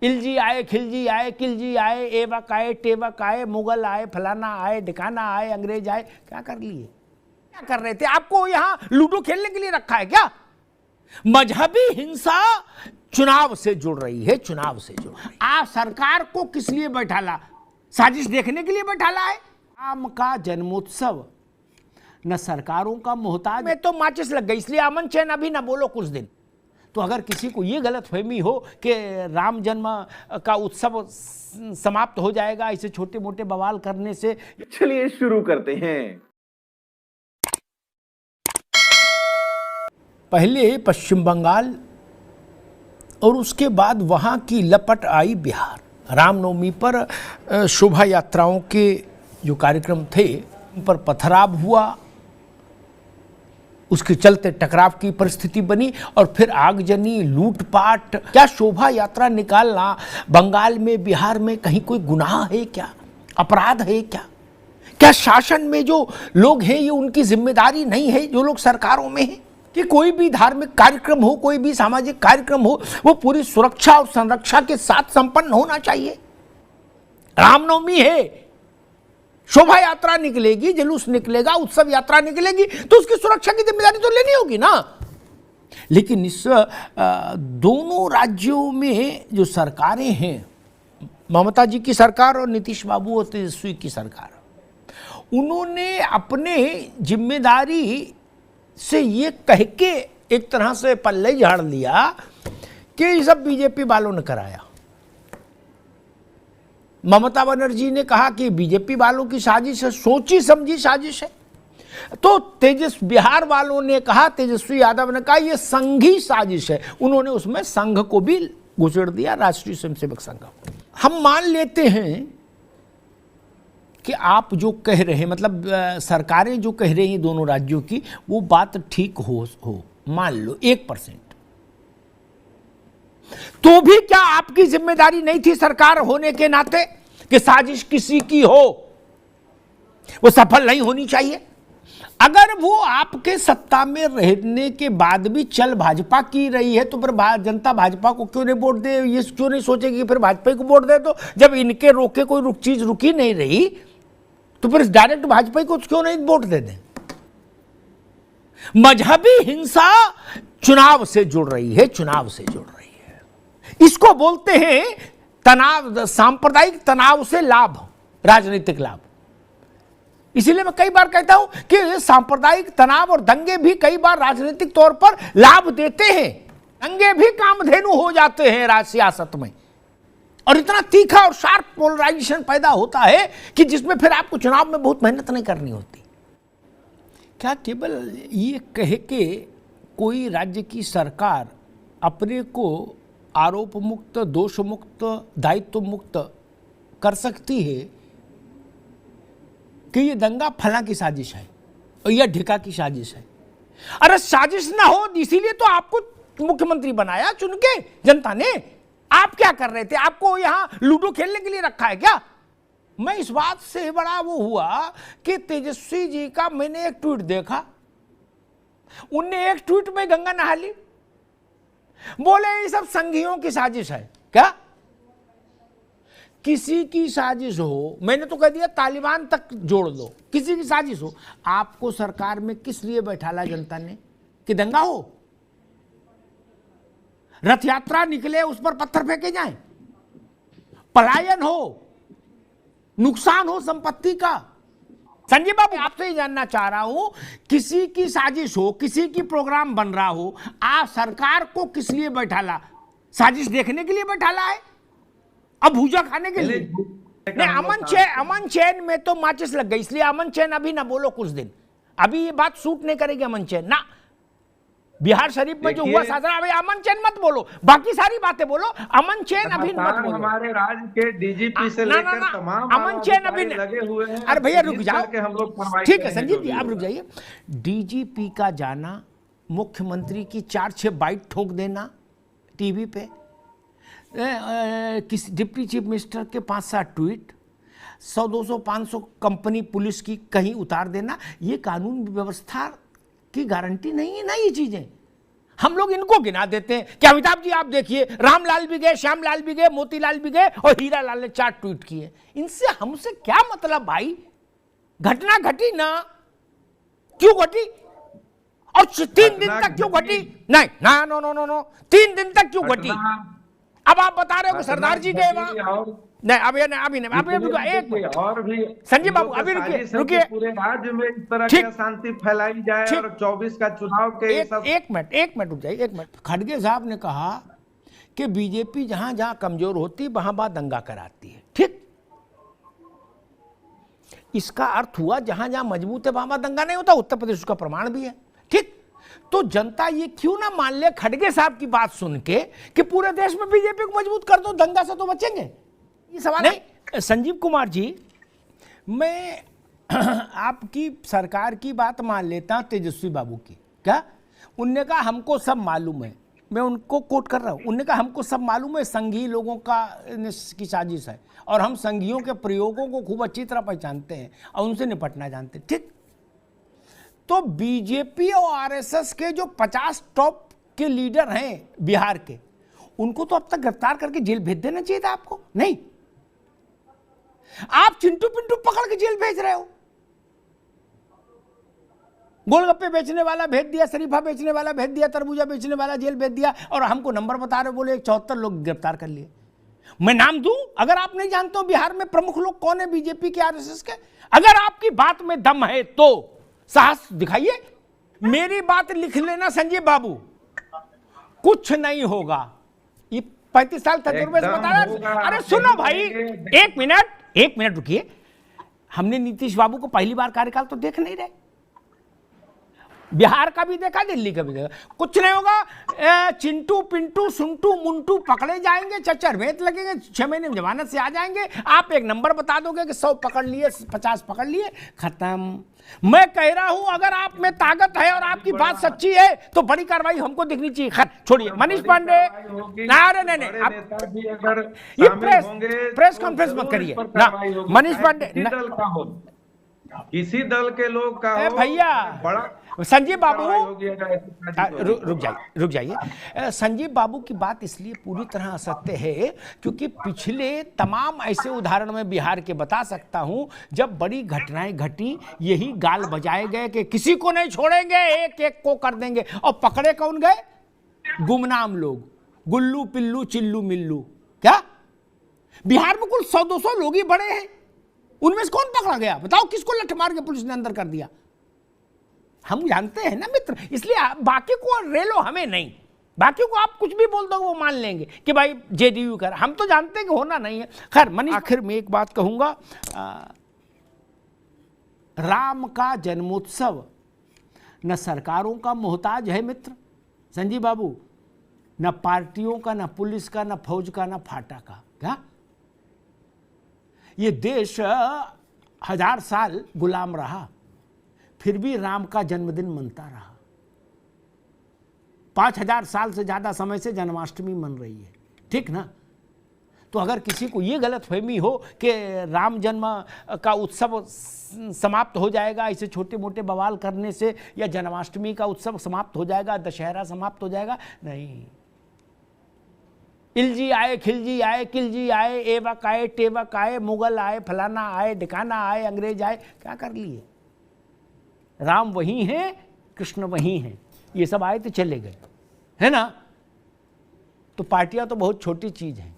इलजी आए, खिलजी आए, किलजी आए, एवक आए, टेवक आए, मुगल आए, फलाना आए, ढिकाना आए, अंग्रेज आए, क्या कर लिए? क्या कर रहे थे? आपको यहां लूडो खेलने के लिए रखा है क्या? मजहबी हिंसा चुनाव से जुड़ रही है, चुनाव से जुड़ रही है। आप सरकार को किस लिए बैठाला? साजिश देखने के लिए बैठाला है? राम का जन्मोत्सव न सरकारों का मोहताज में तो माचिस लग गई, इसलिए अमन चैन अभी ना बोलो कुछ दिन। तो अगर किसी को ये गलतफहमी हो कि राम जन्म का उत्सव समाप्त हो जाएगा ऐसे छोटे मोटे बवाल करने से, चलिए शुरू करते हैं। पहले पश्चिम बंगाल और उसके बाद वहां की लपट आई बिहार। रामनवमी पर शोभा यात्राओं के जो कार्यक्रम थे उन पर पथराव हुआ, उसके चलते टकराव की परिस्थिति बनी और फिर आगजनी, लूटपाट। क्या शोभा यात्रा निकालना बंगाल में, बिहार में कहीं कोई गुनाह है क्या? अपराध है क्या? क्या शासन में जो लोग हैं ये उनकी जिम्मेदारी नहीं है, जो लोग सरकारों में हैं, कि कोई भी धार्मिक कार्यक्रम हो, कोई भी सामाजिक कार्यक्रम हो, वो पूरी सुरक्षा और संरक्षा के साथ संपन्न होना चाहिए? रामनवमी है, शोभा यात्रा निकलेगी, जुलूस निकलेगा, उत्सव यात्रा निकलेगी, तो उसकी सुरक्षा की जिम्मेदारी तो लेनी होगी ना। लेकिन इस दोनों राज्यों में जो सरकारें हैं, ममता जी की सरकार और नीतीश बाबू और तेजस्वी की सरकार, उन्होंने अपने जिम्मेदारी से ये कह के एक तरह से पल्ले झाड़ लिया कि ये सब बीजेपी वालों ने कराया। ममता बनर्जी ने कहा कि बीजेपी वालों की साजिश है, सोची समझी साजिश है। तो बिहार वालों ने कहा, तेजस्वी यादव ने कहा ये संघी साजिश है। उन्होंने उसमें संघ को भी घुसेड़ दिया, राष्ट्रीय स्वयंसेवक संघ। हम मान लेते हैं कि आप जो कह रहे हैं, मतलब सरकारें जो कह रही हैं दोनों राज्यों की, वो बात ठीक हो मान लो 1%, तो भी क्या आपकी जिम्मेदारी नहीं थी सरकार होने के नाते कि साजिश किसी की हो वो सफल नहीं होनी चाहिए? अगर वो आपके सत्ता में रहने के बाद भी चल भाजपा की रही है, तो फिर जनता भाजपा को क्यों नहीं वोट दे? ये क्यों नहीं सोचेगी फिर भाजपा को वोट दे? तो जब इनके रोके कोई चीज रुकी नहीं रही, तो फिर डायरेक्ट भाजपा को क्यों नहीं वोट दे दें? मजहबी हिंसा चुनाव से जुड़ रही है, चुनाव से जुड़ रही है। इसको बोलते हैं तनाव, सांप्रदायिक तनाव से लाभ, राजनीतिक लाभ। इसीलिए मैं कई बार कहता हूं कि सांप्रदायिक तनाव और दंगे भी कई बार राजनीतिक तौर पर लाभ देते हैं। दंगे भी कामधेनु हो जाते हैं सियासत में, और इतना तीखा और शार्प पोलराइजेशन पैदा होता है कि जिसमें फिर आपको चुनाव में बहुत मेहनत नहीं करनी होती। क्या केवल ये कहे कि कोई राज्य की सरकार अपने को आरोप मुक्त, दोष मुक्त, दायित्व मुक्त कर सकती है कि ये दंगा फला की साजिश है और यह ढिका की साजिश है? अरे साजिश ना हो, इसीलिए तो आपको मुख्यमंत्री बनाया चुन के जनता ने। आप क्या कर रहे थे? आपको यहां लूडो खेलने के लिए रखा है क्या? मैं इस बात से बड़ा वो हुआ कि तेजस्वी जी का मैंने एक ट्वीट देखा, उनने एक ट्वीट में गंगा नहा ली, बोले ये सब संघियों की साजिश है। क्या किसी की साजिश हो, मैंने तो कह दिया तालिबान तक जोड़ दो, किसी की साजिश हो, आपको सरकार में किस लिए बैठाला जनता ने? कि दंगा हो, रथ यात्रा निकले उस पर पत्थर फेंके जाएं, पलायन हो, नुकसान हो संपत्ति का? संजय बाबू, आपसे ही जानना चाह रहा हूं, किसी की साजिश हो, किसी की प्रोग्राम बन रहा हो, आप सरकार को किस लिए बैठाला? साजिश देखने के लिए बैठाला है? अब भूजा खाने के लिए नहीं? अमन चैन में तो माचिस लग गई, इसलिए अमन चैन अभी ना बोलो कुछ दिन। अभी ये बात सूट नहीं करेगी अमन चैन ना। बिहार शरीफ में जो हुआ साजरा, अभी अमन चैन मत बोलो, बाकी सारी बातें बोलो, अमन चैन अभी मत बोलो। हमारे राज्य के डीजीपी से लेकर तमाम अमन चैन अभी लगे हुए हैं। अरे भैया रुक जाओ, हम लोग ठीक है संजीव जी आप रुक जाइए। डीजीपी का जाना, मुख्यमंत्री की 4-6 बाइट ठोक देना टीवी पे, किसी डिप्टी चीफ मिनिस्टर के 5-7 ट्वीट, 100-200 500 कंपनी पुलिस की कहीं उतार देना, ये कानून व्यवस्था की गारंटी नहीं है ना ये चीजें। हम लोग इनको गिना देते हैं कि अमिताभ जी आप देखिए, रामलाल भी गए, श्यामलाल भी गए, मोतीलाल भी गए और हीरा लाल ने 4 ट्वीट किए। इनसे हमसे क्या मतलब भाई? घटना घटी ना, क्यों घटी? और 3 दिन तक क्यों घटी? नहीं ना, नो नो नो नो, 3 दिन तक क्यों घटी? अब आप बता रहे हो कि सरदार जी गए वहां। नहीं अभी नहीं, एक और भी संजय बाबू अभी रुकिए, पूरे राज्य में इस तरह की अशांति फैलाई जाए और 24 का चुनाव के एक मिनट रुक जाइए, 1 मिनट। खड़गे साहब ने कहा कि बीजेपी जहां जहां कमजोर होती वहां बात दंगा कराती है, ठीक? इसका अर्थ हुआ जहां जहां मजबूत है वहां दंगा नहीं होता। उत्तर प्रदेश का प्रमाण भी है, ठीक? तो जनता ये क्यों ना मान ले खड़गे साहब की बात सुन के कि पूरे देश में बीजेपी को मजबूत कर दो, दंगा से तो बचेंगे। ये सवाल नहीं। संजीव कुमार जी, मैं आपकी सरकार की बात मान लेता हूं, तेजस्वी बाबू की। क्या उनने कहा हमको सब मालूम है, मैं उनको कोट कर रहा हूं, उनने कहा हमको सब मालूम है, संघीय लोगों की साजिश है और हम संघियों के प्रयोगों को खूब अच्छी तरह पहचानते हैं और उनसे निपटना जानते हैं, ठीक? तो बीजेपी और आरएसएस के जो 50 टॉप के लीडर हैं बिहार के, उनको तो अब तक गिरफ्तार करके जेल भेज देना चाहिए था आपको। नहीं, आप चिंटू पिंटू पकड़ के जेल भेज रहे हो। गोलगप्पे बेचने वाला भेज दिया, शरीफा बेचने वाला भेज दिया, तरबूजा बेचने वाला जेल भेज दिया और हमको नंबर बता रहे, बोले 74 लोग गिरफ्तार कर लिए। मैं नाम दूं अगर आप नहीं जानते हो बिहार में प्रमुख लोग कौन है बीजेपी के, आरएसएस के? अगर आपकी बात में दम है तो साहस दिखाइए। मेरी बात लिख लेना संजय बाबू, कुछ नहीं होगा। ये 35 साल तजुर्बे से बता रहा। अरे सुनो भाई, 1 मिनट रुकिए। हमने नीतीश बाबू को पहली बार कार्यकाल तो देख नहीं रहे, बिहार का भी देखा, दिल्ली का भी देखा, कुछ नहीं होगा। चिंटू पिंटू सुंटू मुंटू पकड़े जाएंगे, चच्चर भेद लगेंगे, 6 महीने में जमानत से आ जाएंगे। आप एक नंबर बता दोगे कि 100 पकड़ लिए, 50 पकड़ लिए, खत्म। मैं कह रहा हूं अगर आप में ताकत है और आपकी बात सच्ची है तो बड़ी कार्रवाई हमको दिखनी चाहिए। छोड़िए मनीष पांडे, नहीं ये प्रेस कॉन्फ्रेंस मत करिए ना मनीष पांडे, किसी दल के लोग का हो भैया। बड़ा संजीव बाबू रुक जाइए। संजीव बाबू की बात इसलिए पूरी तरह असत्य है क्योंकि पिछले तमाम ऐसे उदाहरण में बिहार के बता सकता हूं जब बड़ी घटनाएं घटी, यही गाल बजाए गए कि किसी को नहीं छोड़ेंगे, एक एक को कर देंगे। और पकड़े कौन गए? गुमनाम लोग, गुल्लू पिल्लू चिल्लू मिल्लू। क्या बिहार में कुल 100-200 लोग ही बड़े हैं, उनमें से कौन पकड़ा गया? बताओ, किसको लठ मार के पुलिस ने अंदर कर दिया? हम जानते हैं ना मित्र, इसलिए बाकी को रेलो हमें नहीं। बाकी को आप कुछ भी बोल दो वो मान लेंगे कि भाई जेडीयू कर, हम तो जानते हैं कि होना नहीं है। खैर मनीष, आखिर में एक बात कहूंगा, राम का जन्मोत्सव न सरकारों का मोहताज है मित्र संजीव बाबू, न पार्टियों का, न पुलिस का, न फौज का, न फाटा का। क्या ये देश 1000 साल गुलाम रहा, फिर भी राम का जन्मदिन मनता रहा। 5000 साल से ज्यादा समय से जन्माष्टमी मन रही है, ठीक ना? तो अगर किसी को ये गलतफहमी हो कि राम जन्म का उत्सव समाप्त हो जाएगा ऐसे छोटे मोटे बवाल करने से, या जन्माष्टमी का उत्सव समाप्त हो जाएगा, दशहरा समाप्त हो जाएगा, नहीं। इलजी आए, खिलजी आए, किलजी आए, एवक आए, टेवक आए, मुगल आए, फलाना आए, ढिकाना आए, अंग्रेज आए, क्या कर लिए? राम वही हैं, कृष्ण वही हैं, ये सब आए तो चले गए, है ना? तो पार्टियां तो बहुत छोटी चीज हैं।